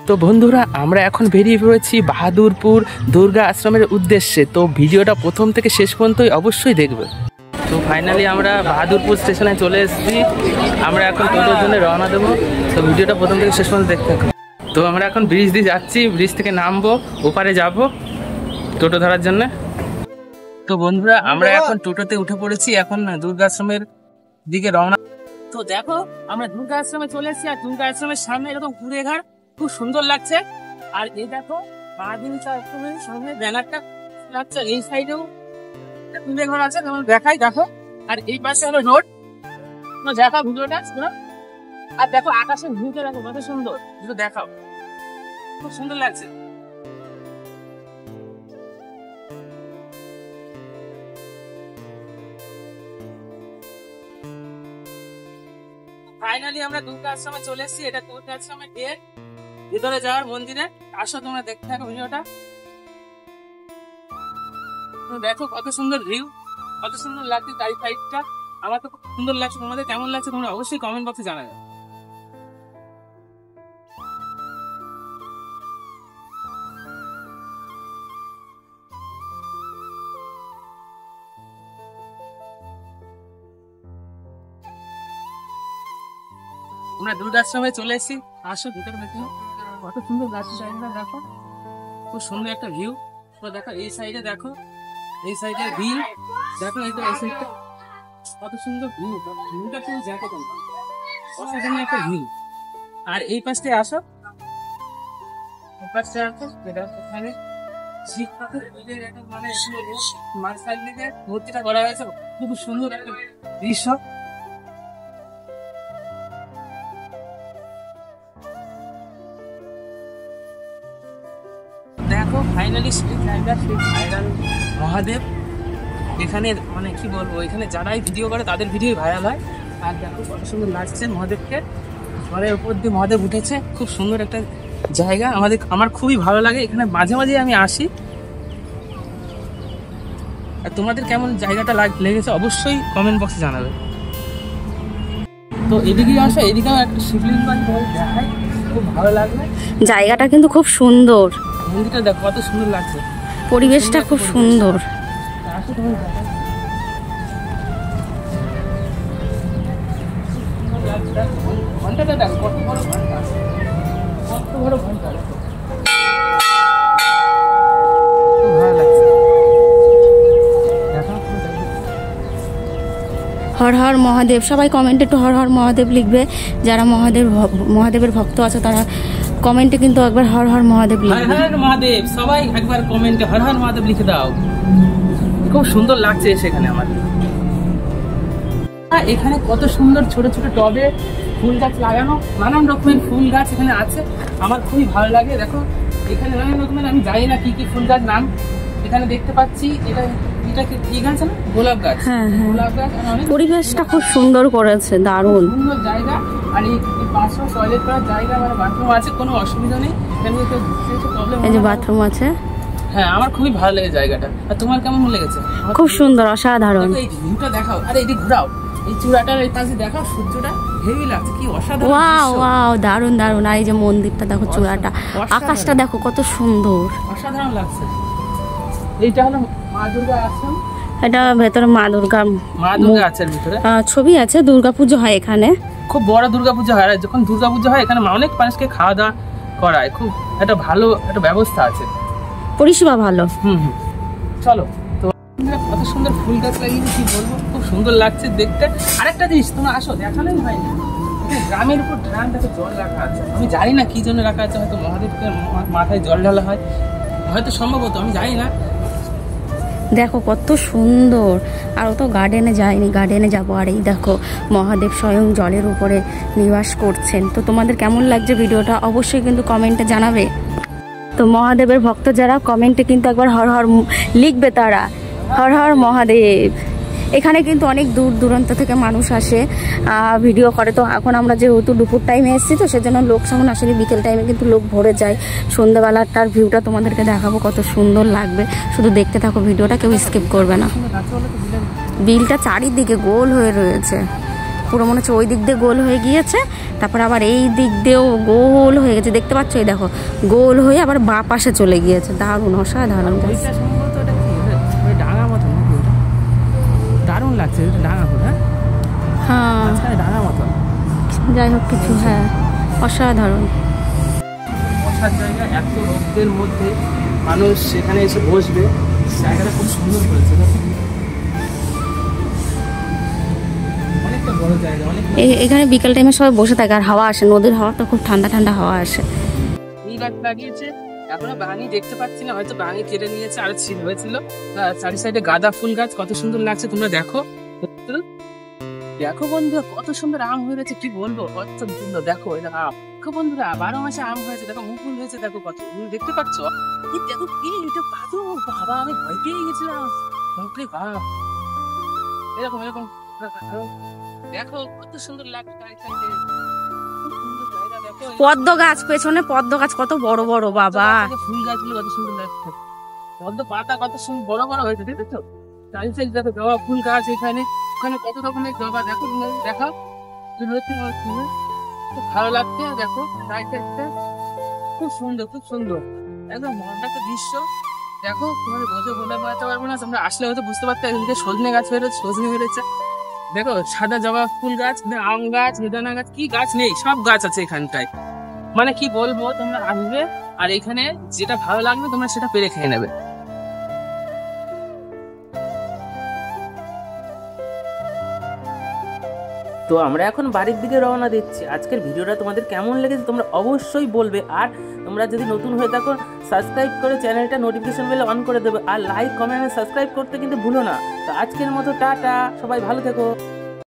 তো বন্ধুরা আমরা এখন বেরিয়ে পড়েছি বাহাদুরপুর দুর্গা আশ্রমের উদ্দেশ্যে। তো ভিডিওটা প্রথম থেকে শেষ পর্যন্তই অবশ্যই দেখবে। তো ফাইনালি আমরা বাহাদুরপুর স্টেশনে চলে এসেছি। আমরা এখন টোটোর জন্য রওনা দেবো। তো ভিডিওটা প্রথম থেকে শেষ পর্যন্ত দেখতে থাকুন। তো আমরা এখন ব্রিজ দিয়ে যাচ্ছি, ব্রিজ থেকে নামবো, ওপারে যাব টোটো ধরার জন্য। তো বন্ধুরা আমরা এখন টোটোতে উঠে পড়েছি, এখন দুর্গা আশ্রমের দিকে রওনা। তো দেখো আমরা দুর্গা আশ্রমে চলে এসেছি, আর দুর্গা আশ্রমের সামনে এরকম ঘুরে ঘাট খুব সুন্দর লাগছে। আর এই দেখো বাহাদুরপুর আশ্রমের সামনে ব্যানারটা লাগছে, এই সাইডেও ঘুরে ঘর আছে, তোমার দেখাই দেখো। আর এই পাশে হলো রোড, দেখা ভিডিওটা। আর দেখো আকাশের ভিউটা দেখো কত সুন্দর, দুটো দেখাও, খুব সুন্দর লাগছে। ফাইনালি আমরা দুর্গা আশ্রমে চলে এসেছি, এটা দুর্গা আশ্রমের গেট, ভিতরে যাওয়ার মন্দিরে। আসো তোমরা দেখতে থাকো ভিডিওটা। দেখো কত সুন্দর ভিউ, কত সুন্দর লাগছে চারি সাইডটা। আমার তো খুব সুন্দর লাগছে, তোমাদের কেমন লাগছে তোমরা অবশ্যই কমেন্ট বক্সে জানাবে। আমরা দুর্গাশ্রমে চলে এসেছি, আসো ভিতরে দেখো কত সুন্দর লাগছে জায়গাটা। দেখো খুব সুন্দর একটা ভিউ। দেখো এই সাইডে, দেখো এই সাইডে ভিউ, দেখো এই সাইডটা কত সুন্দর ভিউ, ভিউটা তুমি দেখো তোমরা, অসাধারণ একটা ভিউ। আর এই পাশে আসো, এই পাশে আসো, এটা এখানে শিব ঠাকুরের একটা মানে সাইড থেকে মূর্তিটা করা হয়েছে, খুব সুন্দর একটা দৃশ্য। দেখো ফাইনালি সেই জায়গা, সেই ভাইরাল মহাদেব। এখানে মানে কি বলবো, এখানে যারাই ভিডিও করে তাদের ভিডিও ভাইরাল হয়। আর দেখো কত সুন্দর লাগছে মহাদেবকে, ঘরের উপর দিয়ে মহাদেব উঠেছে, খুব সুন্দর একটা জায়গা। আমার খুবই ভালো লাগে, এখানে মাঝে মাঝে আমি আসি। আর তোমাদের কেমন জায়গাটা লেগেছে অবশ্যই কমেন্ট বক্সে জানাবে। তো এদিকে আসো, এদিকেও একটা শিবলিঙ্গ দেখায়, খুব ভালো লাগবে। জায়গাটা কিন্তু খুব সুন্দর, মন্দিরটা দেখো কত সুন্দর লাগছে, পরিবেশটা খুব সুন্দর। ঘন্টাটা দেখো কত বড় ঘন্টা, কত বড় ঘন্টা, খুব ভালো লাগছে। হর হর মহাদেব, সবাই কমেন্টে একটু হর হর মহাদেব লিখবে। যারা মহাদেবের ভক্ত আছে তারা কমেন্টে কিন্তু একবার হর হর মহাদেব লিখবে। হর হর মহাদেব, সবাই একবার কমেন্টে হর হর মহাদেব লিখে দাও। খুব সুন্দর লাগছে সেখানে আমার। এখানে কত সুন্দর ছোট ছোট টবে ফুল গাছ লাগানো, নানান রকমের ফুল গাছ এখানে আছে, আমার খুবই ভালো লাগে। দেখো এখানে নানান রকমের, আমি জানি না কি কি ফুল গাছ নাম এখানে দেখতে পাচ্ছি। এটা কি গাছ না? গোলাপ গাছ। গোলাপ গাছ। পরিবেশটা খুব সুন্দর করেছে, দারুণ সুন্দর জায়গা। আর এই পাশে টয়লেট করার জায়গা, মানে বাথরুম আছে, কোনো অসুবিধা নেই। এখানে প্রবলেম, এই যে বাথরুম আছে। হ্যাঁ আমার খুবই ভালো লেগেছে জায়গাটা। আর তোমার কেমন লেগেছে? খুব সুন্দর, অসাধারণ। এই ভিউটা দেখাও, আরে এদিকে ঘোরাও, এই চূড়াটার এই পাশে দেখাও, সূর্যটা হেভি লাগছে, কি অসাধারণ। ওয়াও ওয়াও, দারুণ দারুণ। আর এই যে মন্দিরটা দেখো, চূড়াটা, আকাশটা দেখো কত সুন্দর, অসাধারণ লাগছে। এইটা হলো মা দুর্গা আশ্রম, এটা ভেতরে মা দুর্গা আছে, ভিতরে ছবি আছে। দুর্গাপুজো হয় এখানে, খুব বড় দুর্গাপুজো হয়। আর যখন দুর্গাপুজো হয় এখানে অনেক মানুষকে খাওয়া দাওয়া করায়, খুব একটা ভালো একটা ব্যবস্থা আছে, পরিষেবা ভালো। চলো, তো কত সুন্দর ফুল গাছ লাগিয়েছে, কি বলবো, খুব সুন্দর লাগছে দেখতে। আরেকটা জিনিস তোমরা আসো, দেখানোই হয় না, গ্রামের উপর ড্রাম দেখো জল রাখা আছে। আমি জানি না কি জন্য রাখা আছে, হয়তো মহাদেবকে মাথায় জল ঢালা হয়, হয়তো সম্ভবত, আমি জানি না। দেখো কত সুন্দর। আর ও তো গার্ডেনে যায়নি, গার্ডেনে যাবো। আর এই দেখো মহাদেব স্বয়ং জলের উপরে নিবাস করছেন। তো তোমাদের কেমন লাগছে ভিডিওটা অবশ্যই কিন্তু কমেন্টে জানাবে। তো মহাদেবের ভক্ত যারা, কমেন্টে কিন্তু একবার হর হর লিখবে, তারা হর হর মহাদেব। এখানে কিন্তু অনেক দূর দূরান্ত থেকে মানুষ আসে ভিডিও করে। তো এখন আমরা যেহেতু দুপুর টাইমে এসেছি, তো সেজন্য লোক সেমন আসলে, বিকেল টাইমে কিন্তু লোক ভরে যায়। সন্ধ্যাবেলাটার ভিউটা তোমাদেরকে দেখাবো, কত সুন্দর লাগবে। শুধু দেখতে থাকো ভিডিওটা, কেউ স্কিপ করবে না। বিলটা চারিদিকে গোল হয়ে রয়েছে, পুরো মনে হচ্ছে ওই দিক দিয়ে গোল হয়ে গিয়েছে, তারপর আবার এই দিক দিয়েও গোল হয়ে গেছে, দেখতে পাচ্ছ এই দেখো গোল হয়ে আবার বাঁ পাশে চলে গিয়েছে। দারুণ, অসাধারণ গাছ। ওইটা সম্ভবত ওটা কি ওই ডাঙা মতন নাকি ওটা? দারুণ লাগছে এটা ডাঙা ওটা, হ্যাঁ মাঝখানে ডাঙা মতন। যাই হোক কিছু, হ্যাঁ অসাধারণ। বসার জায়গা, এত রোদের মধ্যে মানুষ সেখানে এসে বসবে, জায়গাটা খুব সুন্দর করেছে। অনেকটা বড় জায়গা, অনেক এখানে বিকেল টাইমে সবাই বসে থাকে আর হাওয়া আসে, নদীর হাওয়া তো খুব ঠান্ডা ঠান্ডা হাওয়া আসে। এই গাছ লাগিয়েছে, এখনো বাঙি দেখতে পাচ্ছি না, হয়তো বাঙি কেটে নিয়েছে আর ছিল হয়েছিল। চারি সাইডে গাঁদা ফুল গাছ, কত সুন্দর লাগছে তোমরা দেখো। দেখো বন্ধুরা কত সুন্দর আম হয়ে রয়েছে, কি বলবো, কত সুন্দর। দেখো এটা আম, দেখো বন্ধুরা 12 মাসে আম হয়েছে, দেখো মুকুল হয়েছে, দেখো কত দেখতে পাচ্ছ। এই দেখো কি এটা বাদু, বাবা আমি ভয় পেয়ে গেছিলাম, বাপরে বাপ। এরকম এরকম দেখো কত সুন্দর লাগছে চারি সাইডে, খুব সুন্দর জায়গা। দেখো পদ্ম গাছ, পেছনে পদ্ম গাছ কত বড় বড় বাবা। ফুল গাছগুলো কত সুন্দর লাগছে, পদ্ম পাতা কত সুন্দর বড় বড় হয়েছে, দেখেছো? চারি সাইড দেখো জবা ফুল গাছ, এখানে ওখানে কত রকমের জবা, দেখো দেখাও, খুব ভালো লাগছে। দেখো সাইডটা খুব সুন্দর, খুব সুন্দর, একদম মনটা একটা দৃশ্য। দেখো তোমাদের বলতে বোঝাতে পারবো না, তোমরা আসলে হয়তো বুঝতে পারতে। এদিকে সজনে গাছ বেরোচ্ছে, সজনে বেরোচ্ছে, দেখো সাদা জবা ফুল গাছ, আম গাছ, বেদানা গাছ, কি গাছ নেই, সব গাছ আছে এখানটায়। মানে কি বলবো, তোমরা আসবে আর এখানে যেটা ভালো লাগবে তোমরা সেটা পেরে খেয়ে নেবে। তো আমরা এখন বাড়ির দিকে রওনা দিচ্ছি। আজকের ভিডিওটা তোমাদের কেমন লেগেছে তোমরা অবশ্যই বলবে, আর তোমরা যদি নতুন হয়ে থাকো সাবস্ক্রাইব করে চ্যানেলটা নোটিফিকেশন বেল অন করে দেবে, আর লাইক কমেন্ট সাবস্ক্রাইব করতে কিন্তু ভুলো না। তো আজকের মতো টাটা, সবাই ভালো থেকো।